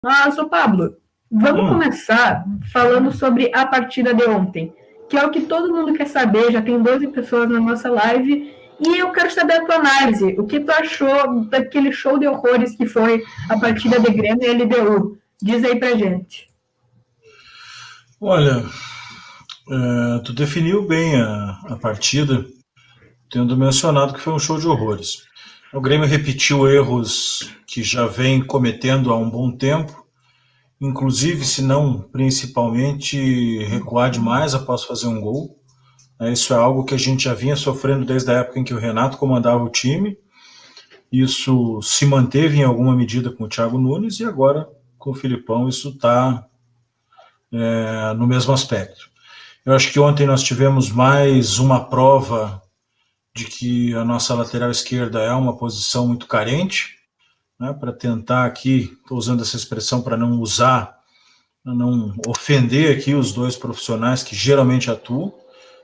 Mas, ô Pablo, vamos começar falando sobre a partida de ontem, que é o que todo mundo quer saber. Já tem 12 pessoas na nossa live e eu quero saber a tua análise. O que tu achou daquele show de horrores que foi a partida de Grêmio e LDU? Diz aí pra gente. Olha, tu definiu bem a partida, tendo mencionado que foi um show de horrores. O Grêmio repetiu erros que já vem cometendo há um bom tempo, inclusive, se não principalmente, recuar demais após fazer um gol. Isso é algo que a gente já vinha sofrendo desde a época em que o Renato comandava o time. Isso se manteve em alguma medida com o Thiago Nunes e agora com o Filipão isso está no mesmo aspecto. Eu acho que ontem nós tivemos mais uma prova de que a nossa lateral esquerda é uma posição muito carente, né, para tentar aqui, estou usando essa expressão para não usar, para não ofender aqui os dois profissionais que geralmente atuam,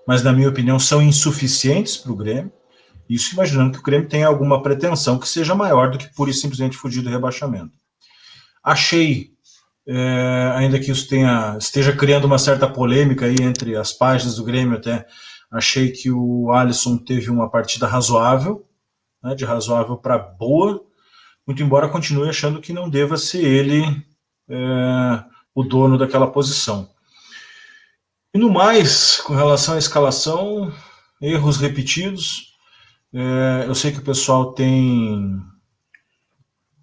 mas na minha opinião são insuficientes para o Grêmio, isso imaginando que o Grêmio tenha alguma pretensão que seja maior do que pura e simplesmente fugir do rebaixamento. Achei, ainda que isso esteja criando uma certa polêmica aí entre as páginas do Grêmio até, achei que o Alisson teve uma partida razoável, né, de razoável para boa, muito embora continue achando que não deva ser ele o dono daquela posição. E no mais, com relação à escalação, erros repetidos. Eu sei que o pessoal tem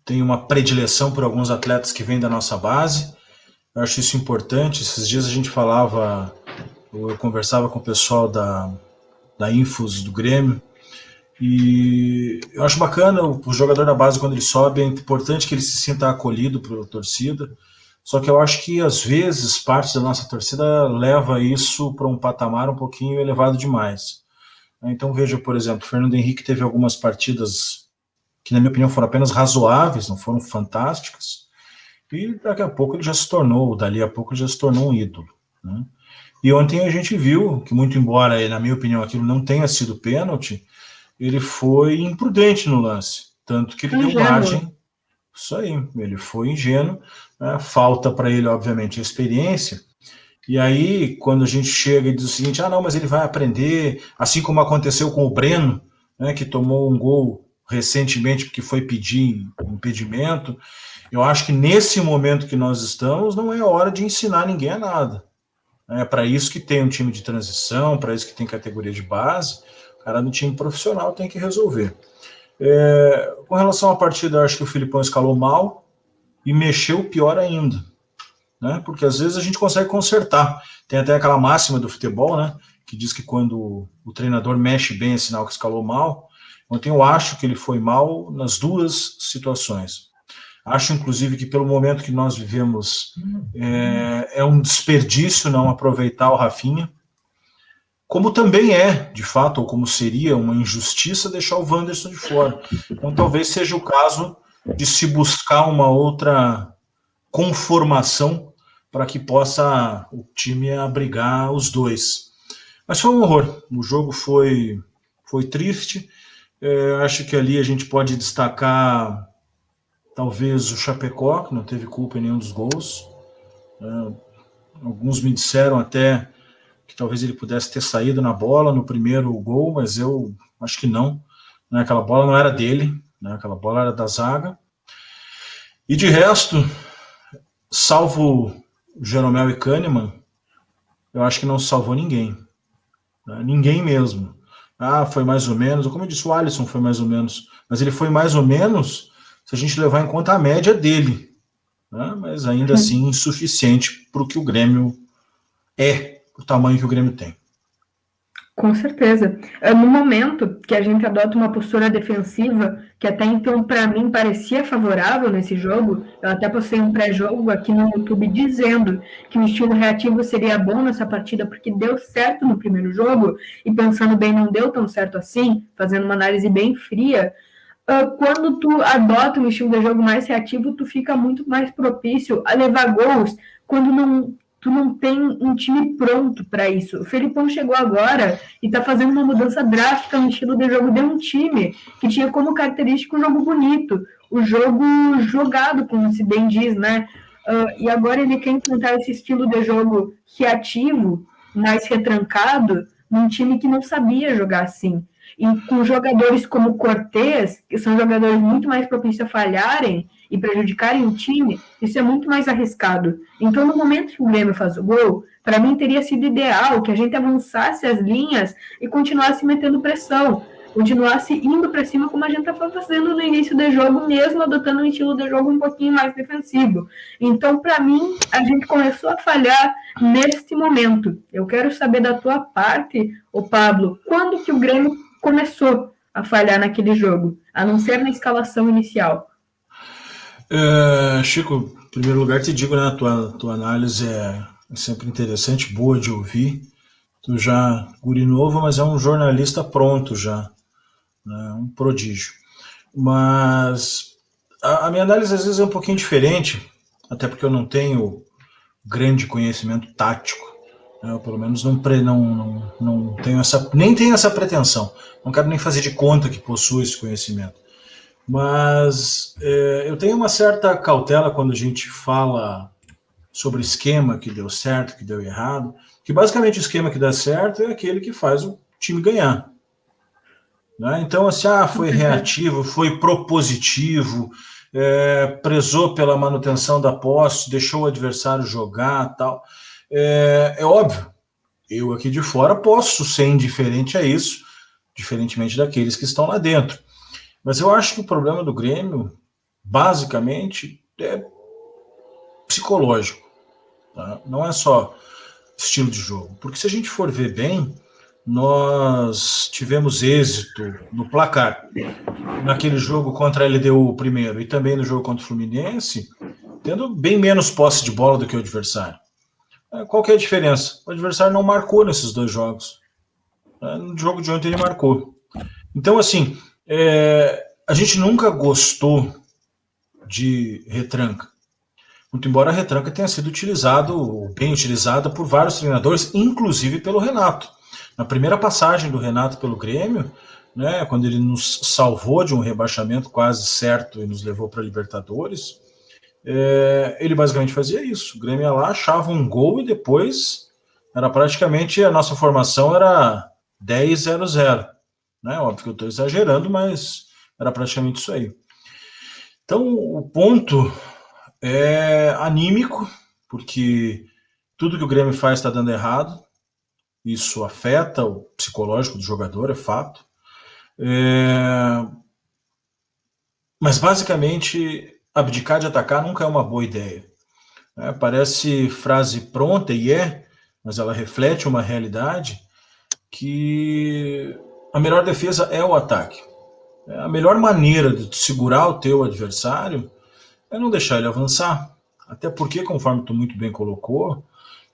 uma predileção por alguns atletas que vêm da nossa base. Eu acho isso importante. Esses dias a gente falava, eu conversava com o pessoal da Infos do Grêmio, e eu acho bacana o jogador da base, quando ele sobe, é importante que ele se sinta acolhido pela torcida, só que eu acho que às vezes parte da nossa torcida leva isso para um patamar um pouquinho elevado demais. Então veja, por exemplo, o Fernando Henrique teve algumas partidas que na minha opinião foram apenas razoáveis, não foram fantásticas, e daqui a pouco ele já se tornou, dali a pouco ele já se tornou um ídolo, né? E ontem a gente viu que, muito embora, na minha opinião, aquilo não tenha sido pênalti, ele foi imprudente no lance, tanto que ele deu margem. Isso aí, ele foi ingênuo, né? Falta para ele, obviamente, a experiência. E aí, quando a gente chega e diz o seguinte, não, mas ele vai aprender, assim como aconteceu com o Breno, né, que tomou um gol recentemente porque foi pedir impedimento. Eu acho que nesse momento que nós estamos, não é hora de ensinar ninguém a nada. É para isso que tem um time de transição, para isso que tem categoria de base. O cara do time profissional tem que resolver. Com relação à partida, eu acho que o Filipão escalou mal e mexeu pior ainda, né? Porque às vezes a gente consegue consertar. Tem até aquela máxima do futebol, né, que diz que quando o treinador mexe bem é sinal que escalou mal. Ontem eu acho que ele foi mal nas duas situações. Acho, inclusive, que pelo momento que nós vivemos é um desperdício não aproveitar o Rafinha, como também é, de fato, ou como seria uma injustiça deixar o Wanderson de fora. Então talvez seja o caso de se buscar uma outra conformação para que possa o time abrigar os dois. Mas foi um horror. O jogo foi triste. Acho que ali a gente pode destacar talvez o Chapecó, que não teve culpa em nenhum dos gols. Alguns me disseram até que talvez ele pudesse ter saído na bola no primeiro gol, mas eu acho que não. Aquela bola não era dele, né? Aquela bola era da zaga. E de resto, salvo Jeromel e Kahneman, eu acho que não salvou ninguém. Ninguém mesmo. Foi mais ou menos, como eu disse, o Alisson foi mais ou menos, mas ele foi mais ou menos se a gente levar em conta a média dele, né? Mas ainda assim insuficiente para o que o Grêmio o tamanho que o Grêmio tem. Com certeza. No momento que a gente adota uma postura defensiva, que até então para mim parecia favorável nesse jogo, eu até postei um pré-jogo aqui no YouTube dizendo que o estilo reativo seria bom nessa partida porque deu certo no primeiro jogo, e pensando bem, não deu tão certo assim, fazendo uma análise bem fria. Quando tu adota um estilo de jogo mais reativo, tu fica muito mais propício a levar gols quando tu não tem um time pronto para isso. O Felipão chegou agora e está fazendo uma mudança drástica no estilo de jogo de um time que tinha como característica um jogo bonito, o jogo jogado, como se bem diz, né? E agora ele quer implantar esse estilo de jogo reativo, mais retrancado, num time que não sabia jogar assim. E com jogadores como Cortez, que são jogadores muito mais propícios a falharem e prejudicarem o time, isso é muito mais arriscado. Então, no momento que o Grêmio faz o gol, para mim teria sido ideal que a gente avançasse as linhas e continuasse metendo pressão, continuasse indo para cima como a gente estava fazendo no início do jogo, mesmo adotando um estilo de jogo um pouquinho mais defensivo. Então, para mim, a gente começou a falhar neste momento. Eu quero saber da tua parte, o Pablo, quando que o Grêmio começou a falhar naquele jogo, a não ser na escalação inicial? Chico, em primeiro lugar te digo, né, a tua análise é sempre interessante, boa de ouvir. Tu já, guri novo, mas é um jornalista pronto já, né, um prodígio. Mas a minha análise às vezes é um pouquinho diferente, até porque eu não tenho grande conhecimento tático. Eu, pelo menos, não tenho nem tenho essa pretensão. Não quero nem fazer de conta que possuo esse conhecimento. Mas eu tenho uma certa cautela quando a gente fala sobre esquema que deu certo, que deu errado, que basicamente o esquema que dá certo é aquele que faz o time ganhar. Né? Então, assim, foi reativo, foi propositivo, prezou pela manutenção da posse, deixou o adversário jogar, tal. É óbvio, eu aqui de fora posso ser indiferente a isso, diferentemente daqueles que estão lá dentro. Mas eu acho que o problema do Grêmio, basicamente, é psicológico. Tá? Não é só estilo de jogo. Porque se a gente for ver bem, nós tivemos êxito no placar. Naquele jogo contra a LDU primeiro e também no jogo contra o Fluminense, tendo bem menos posse de bola do que o adversário. Qual que é a diferença? O adversário não marcou nesses dois jogos. No jogo de ontem ele marcou. Então, assim, a gente nunca gostou de retranca. Muito embora a retranca tenha sido bem utilizada por vários treinadores, inclusive pelo Renato. Na primeira passagem do Renato pelo Grêmio, né, quando ele nos salvou de um rebaixamento quase certo e nos levou para a Libertadores, ele basicamente fazia isso. O Grêmio ia lá, achava um gol e depois era praticamente, a nossa formação era 10-0-0. Né? Óbvio que eu estou exagerando, mas era praticamente isso aí. Então, o ponto é anímico, porque tudo que o Grêmio faz está dando errado. Isso afeta o psicológico do jogador, é fato. Mas, basicamente, abdicar de atacar nunca é uma boa ideia. Parece frase pronta, mas ela reflete uma realidade que a melhor defesa é o ataque. A melhor maneira de segurar o teu adversário é não deixar ele avançar. Até porque, conforme tu muito bem colocou,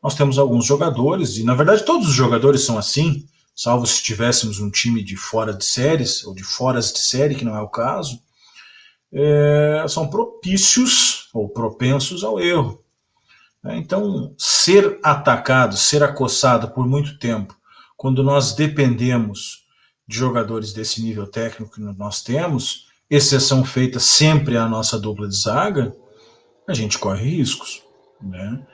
nós temos alguns jogadores, e na verdade todos os jogadores são assim, salvo se tivéssemos um time de fora de séries, ou de foras de série, que não é o caso, são propícios ou propensos ao erro. Então, ser atacado, ser acossado por muito tempo, quando nós dependemos de jogadores desse nível técnico que nós temos, exceção feita sempre à nossa dupla de zaga, a gente corre riscos. Né?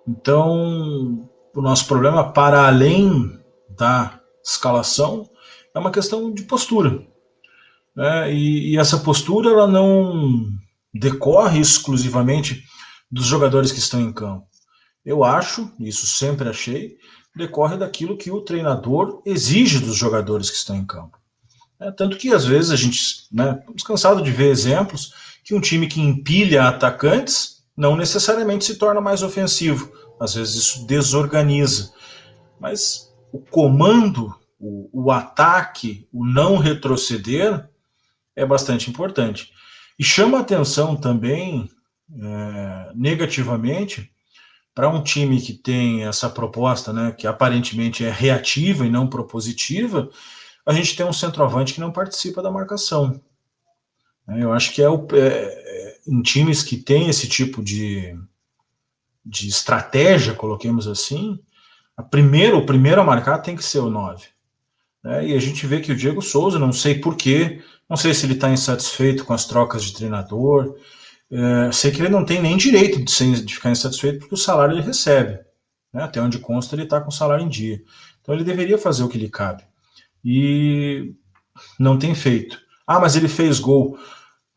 Então, o nosso problema, para além da escalação, é uma questão de postura. Né? E essa postura ela não decorre exclusivamente dos jogadores que estão em campo. Eu acho, isso sempre achei, decorre daquilo que o treinador exige dos jogadores que estão em campo. Tanto que, às vezes, a gente, estamos cansados de ver exemplos que um time que empilha atacantes não necessariamente se torna mais ofensivo. Às vezes isso desorganiza. Mas o comando, o ataque, o não retroceder é bastante importante. E chama atenção também, negativamente, para um time que tem essa proposta, né, que aparentemente é reativa e não propositiva, a gente tem um centroavante que não participa da marcação. Eu acho que em times que tem esse tipo de estratégia, coloquemos assim, o primeiro a marcar tem que ser o 9. E a gente vê que o Diego Souza, não sei porquê, não sei se ele está insatisfeito com as trocas de treinador, Sei que ele não tem nem direito de ficar insatisfeito porque o salário ele recebe. Né? Até onde consta, ele está com o salário em dia. Então ele deveria fazer o que lhe cabe. E não tem feito. Ah, mas ele fez gol.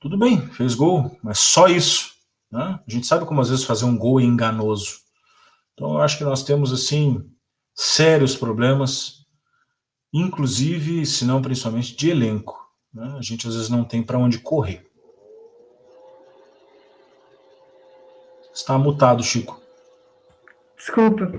Tudo bem, fez gol, mas só isso. Né? A gente sabe como às vezes fazer um gol é enganoso. Então eu acho que nós temos assim sérios problemas, inclusive, se não principalmente, de elenco. Né? A gente às vezes não tem para onde correr. Está mutado, Chico. Desculpa,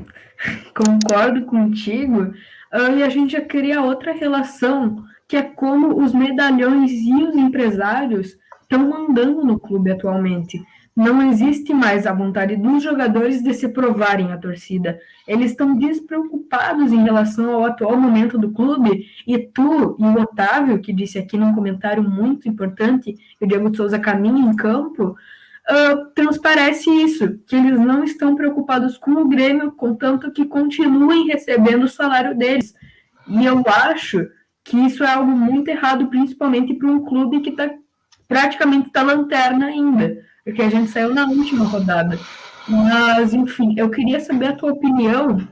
concordo contigo. E a gente já cria outra relação, que é como os medalhões e os empresários estão mandando no clube atualmente. Não existe mais a vontade dos jogadores de se provarem à torcida. Eles estão despreocupados em relação ao atual momento do clube. E tu e o Otávio, que disse aqui num comentário muito importante, que o Diego Souza caminha em campo, transparece isso, que eles não estão preocupados com o Grêmio, contanto que continuem recebendo o salário deles. E eu acho que isso é algo muito errado, principalmente para um clube que praticamente está lanterna ainda, porque a gente saiu na última rodada. Mas, enfim, eu queria saber a tua opinião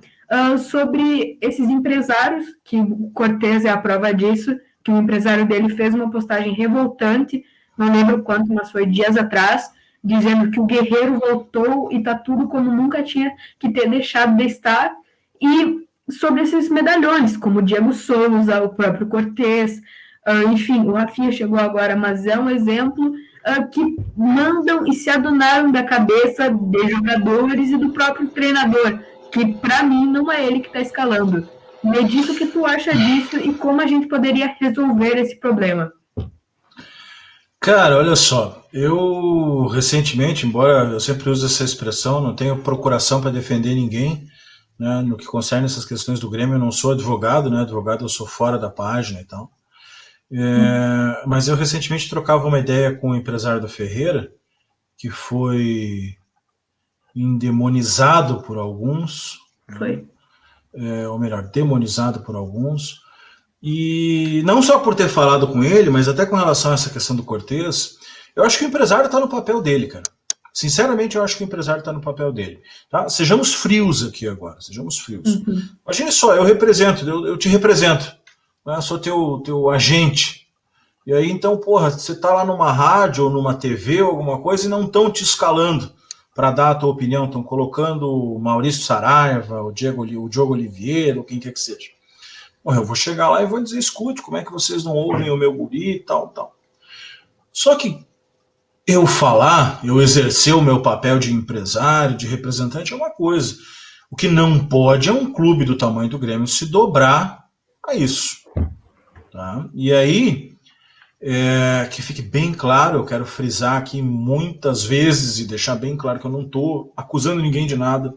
sobre esses empresários, que o Cortez é a prova disso, que o empresário dele fez uma postagem revoltante, não lembro quanto, mas foi dias atrás, dizendo que o Guerreiro voltou e está tudo como nunca tinha que ter deixado de estar, e sobre esses medalhões, como o Diego Souza, o próprio Cortez, enfim, o Rafinha chegou agora, mas é um exemplo que mandam e se adonaram da cabeça de jogadores e do próprio treinador, que para mim não é ele que está escalando. Me diz o que tu acha disso e como a gente poderia resolver esse problema. Cara, olha só, eu recentemente, embora eu sempre use essa expressão, não tenho procuração para defender ninguém, né, no que concerne essas questões do Grêmio, eu não sou advogado, né, advogado eu sou fora da página e tal, mas eu recentemente trocava uma ideia com o empresário do Ferreira, que foi endemonizado por alguns, Foi. ou melhor, demonizado por alguns, e não só por ter falado com ele, mas até com relação a essa questão do Cortez, eu acho que o empresário está no papel dele, cara. Sinceramente, eu acho que o empresário está no papel dele. Tá? Sejamos frios aqui agora, sejamos frios. Imagine só, eu te represento, né? Sou teu agente. E aí, então, porra, você está lá numa rádio ou numa TV ou alguma coisa e não estão te escalando para dar a tua opinião, estão colocando o Maurício Saraiva, o Diogo Oliveira, ou quem quer que seja. Eu vou chegar lá e vou dizer, escute, como é que vocês não ouvem o meu guri e tal, tal. Só que eu exercer o meu papel de empresário, de representante é uma coisa. O que não pode é um clube do tamanho do Grêmio se dobrar a isso. Tá? E aí, que fique bem claro, eu quero frisar aqui muitas vezes e deixar bem claro que eu não estou acusando ninguém de nada,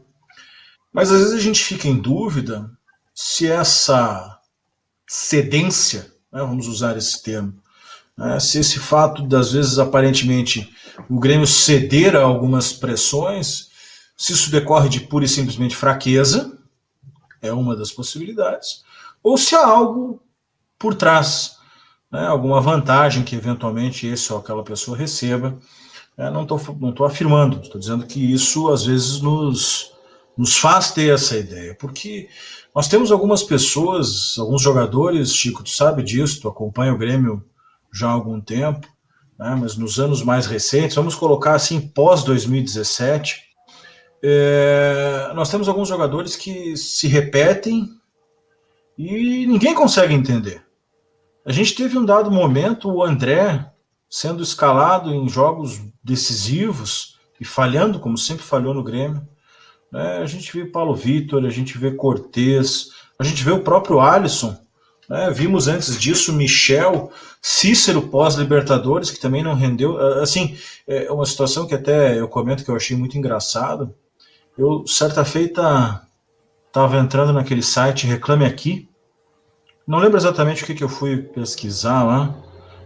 mas às vezes a gente fica em dúvida se essa cedência, né, vamos usar esse termo, né, se esse fato das vezes aparentemente o Grêmio ceder a algumas pressões, se isso decorre de pura e simplesmente fraqueza, é uma das possibilidades, ou se há algo por trás, né, alguma vantagem que eventualmente esse ou aquela pessoa receba. Não estou afirmando, estou dizendo que isso às vezes nos faz ter essa ideia, porque nós temos algumas pessoas, alguns jogadores, Chico, tu sabe disso, tu acompanha o Grêmio já há algum tempo, né, mas nos anos mais recentes, vamos colocar assim, pós-2017, nós temos alguns jogadores que se repetem e ninguém consegue entender. A gente teve um dado momento, o André sendo escalado em jogos decisivos e falhando, como sempre falhou no Grêmio. A gente vê Paulo Vitor, a gente vê Cortez, a gente vê o próprio Alisson, né? Vimos antes disso Michel, Cícero pós-Libertadores, que também não rendeu. Assim, é uma situação que até eu comento que eu achei muito engraçado. Eu, certa feita, estava entrando naquele site Reclame Aqui, não lembro exatamente o que eu fui pesquisar lá,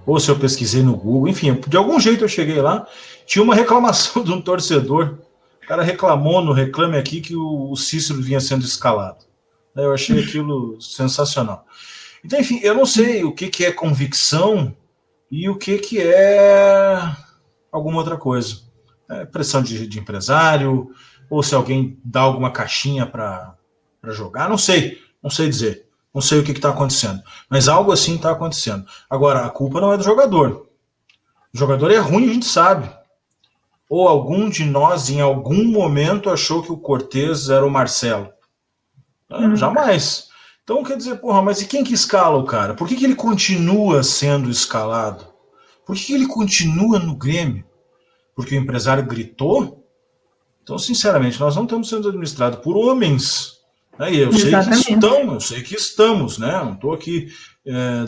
ou se eu pesquisei no Google, enfim, de algum jeito eu cheguei lá, tinha uma reclamação de um torcedor. O cara reclamou no Reclame Aqui que o Cícero vinha sendo escalado. Eu achei aquilo sensacional. Então, enfim, eu não sei o que é convicção e o que é alguma outra coisa. Pressão de empresário, ou se alguém dá alguma caixinha para jogar, não sei dizer. Não sei o que está acontecendo. Mas algo assim está acontecendo. Agora, a culpa não é do jogador. O jogador é ruim, a gente sabe. Ou algum de nós, em algum momento, achou que o Cortez era o Marcelo. Jamais. Então, quer dizer, porra, mas e quem que escala o cara? Por que ele continua sendo escalado? Por que ele continua no Grêmio? Porque o empresário gritou? Então, sinceramente, nós não estamos sendo administrados por homens. E eu sei que estamos, né? Não estou aqui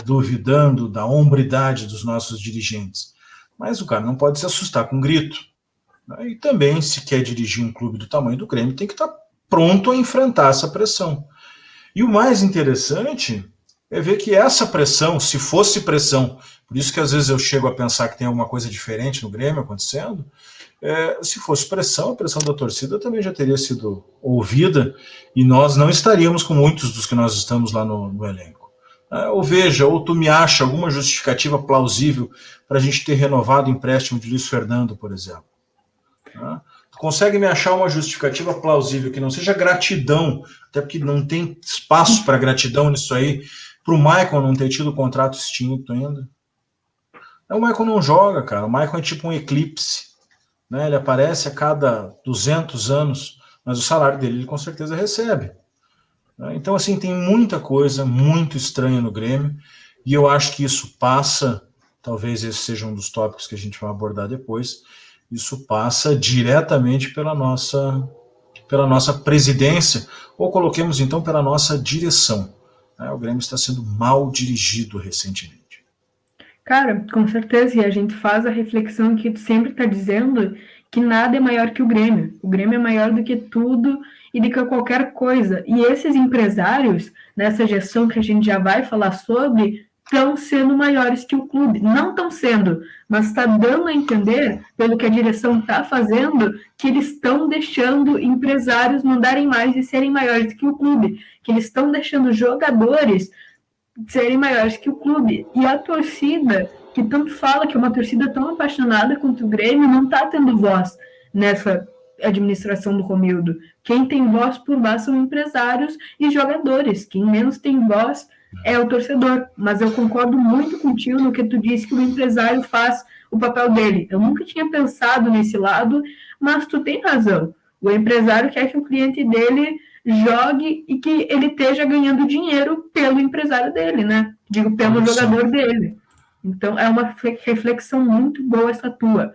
duvidando da hombridade dos nossos dirigentes. Mas o cara não pode se assustar com grito. E também, se quer dirigir um clube do tamanho do Grêmio, tem que estar pronto a enfrentar essa pressão. E o mais interessante é ver que essa pressão, se fosse pressão, por isso que às vezes eu chego a pensar que tem alguma coisa diferente no Grêmio acontecendo, se fosse pressão, a pressão da torcida também já teria sido ouvida e nós não estaríamos com muitos dos que nós estamos lá no elenco. Ou veja, ou tu me acha alguma justificativa plausível para a gente ter renovado o empréstimo de Luiz Fernando, por exemplo. Tu consegue me achar uma justificativa plausível que não seja gratidão, até porque não tem espaço para gratidão nisso aí, para o Maicon não ter tido o contrato extinto ainda? O Maicon não joga, cara. O Maicon é tipo um eclipse. Né? Ele aparece a cada 200 anos, mas o salário dele ele com certeza recebe. Então, assim, tem muita coisa muito estranha no Grêmio, e eu acho que isso passa, talvez esse seja um dos tópicos que a gente vai abordar depois, isso passa diretamente pela nossa presidência, ou coloquemos então pela nossa direção. O Grêmio está sendo mal dirigido recentemente. Cara, com certeza, e a gente faz a reflexão que tu sempre está dizendo que nada é maior que o Grêmio. O Grêmio é maior do que tudo e do que qualquer coisa. E esses empresários, nessa gestão que a gente já vai falar sobre, estão sendo maiores que o clube. Não estão sendo, mas está dando a entender, pelo que a direção está fazendo, que eles estão deixando empresários mandarem mais e serem maiores que o clube. Que eles estão deixando jogadores serem maiores que o clube. E a torcida, que tanto fala que é uma torcida tão apaixonada contra o Grêmio, não está tendo voz nessa administração do Romildo. Quem tem voz por lá são empresários e jogadores. Quem menos tem voz é o torcedor. Mas eu concordo muito contigo no que tu disse, que o empresário faz o papel dele. Eu nunca tinha pensado nesse lado, mas tu tem razão. O empresário quer que o cliente dele jogue e que ele esteja ganhando dinheiro pelo empresário dele, né? Digo, pelo jogador dele. Então, é uma reflexão muito boa essa tua.